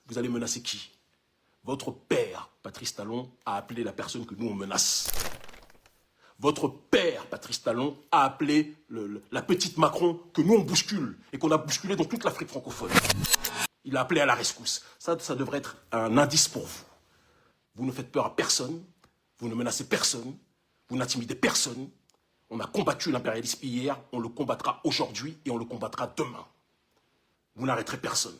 Vous allez menacer qui? Votre père, Patrice Talon, a appelé la personne que nous on menace. Votre père, Patrice Talon, a appelé la petite Macron que nous on bouscule et qu'on a bousculé dans toute l'Afrique francophone. Il a appelé à la rescousse. Ça devrait être un indice pour vous. Vous ne faites peur à personne, vous ne menacez personne, vous n'intimidez personne. On a combattu l'impérialisme hier, on le combattra aujourd'hui et on le combattra demain. Vous n'arrêterez personne.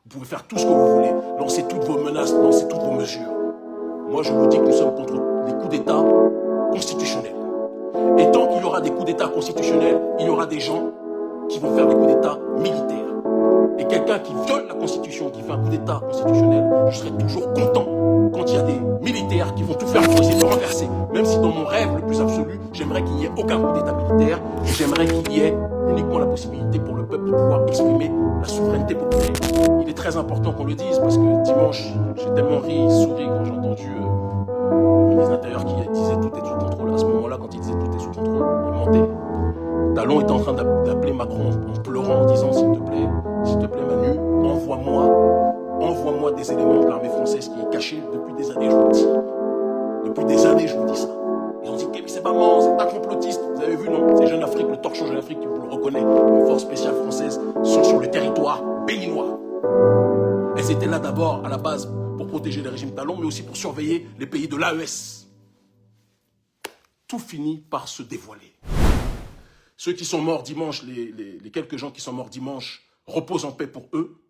Vous pouvez faire tout ce que vous voulez, lancer toutes vos menaces, lancer toutes vos mesures. Moi, je vous dis que nous sommes contre les coups d'État constitutionnels. Et tant qu'il y aura des coups d'État constitutionnels, il y aura des gens qui vont faire des coups d'État militaires. Et quelqu'un qui viole la Constitution, qui fait un coup d'État constitutionnel, je serai toujours content quand il y a des militaires qui vont tout faire pour essayer de renverser. Même si dans mon rêve le plus absolu, j'aimerais qu'il n'y ait aucun coup d'État militaire, et j'aimerais qu'il y ait uniquement la possibilité pour le peuple de pouvoir exprimer la souveraineté populaire. Il est très important qu'on le dise, parce que dimanche, j'ai tellement souri quand j'ai entendu le ministre de l'Intérieur qui disait tout est sous contrôle. À ce moment-là, quand il disait tout est sous contrôle, il mentait. Talon est en train d'appeler Macron en pleurant, en disant s'il te plaît Manu, envoie-moi des éléments de l'armée française qui est cachée depuis des années, je vous le dis. Depuis des années, je vous dis ça. Et on dit que c'est maman, c'est pas complotiste. Vous avez vu, non? C'est Jeune Afrique, le torchon Jeune Afrique qui vous le reconnaît. Une force spéciale française sont sur le territoire béninois. Elles étaient là d'abord, à la base, pour protéger le régime Talon, mais aussi pour surveiller les pays de l'AES. Tout finit par se dévoiler. Ceux qui sont morts dimanche, les quelques gens qui sont morts dimanche, reposent en paix pour eux.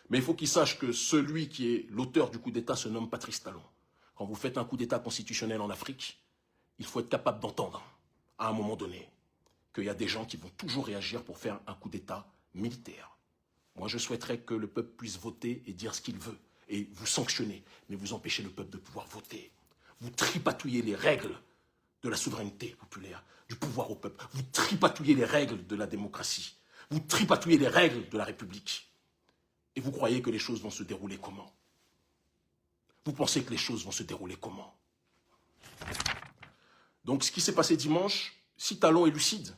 Mais il faut qu'ils sachent que celui qui est l'auteur du coup d'État se nomme Patrice Talon. Quand vous faites un coup d'État constitutionnel en Afrique, il faut être capable d'entendre, à un moment donné, qu'il y a des gens qui vont toujours réagir pour faire un coup d'État militaire. Moi, je souhaiterais que le peuple puisse voter et dire ce qu'il veut, et vous sanctionner, mais vous empêchez le peuple de pouvoir voter. Vous tripatouillez les règles de la souveraineté populaire, du pouvoir au peuple. Vous tripatouillez les règles de la démocratie. Vous tripatouillez les règles de la République. Et vous croyez que les choses vont se dérouler comment? Vous pensez que les choses vont se dérouler comment? Donc, ce qui s'est passé dimanche, si Talon est lucide,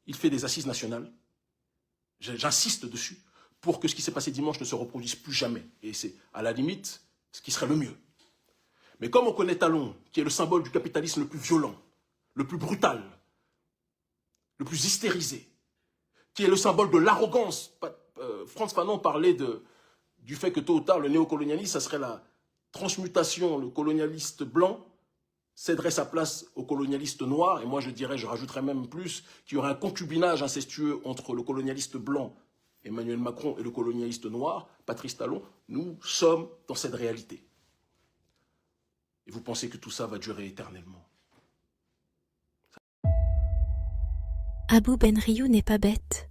il fait des assises nationales. J'insiste dessus, pour que ce qui s'est passé dimanche ne se reproduise plus jamais. Et c'est, à la limite, ce qui serait le mieux. Mais comme on connaît Talon, qui est le symbole du capitalisme le plus violent, le plus brutal, le plus hystérisé, qui est le symbole de l'arrogance. Frantz Fanon parlait du fait que tôt ou tard, le néocolonialisme, ça serait la transmutation. Le colonialiste blanc céderait sa place au colonialiste noir. Et moi, je rajouterais même plus, qu'il y aurait un concubinage incestueux entre le colonialiste blanc, Emmanuel Macron, et le colonialiste noir, Patrice Talon. Nous sommes dans cette réalité. Et vous pensez que tout ça va durer éternellement? Abou Ben Riou n'est pas bête.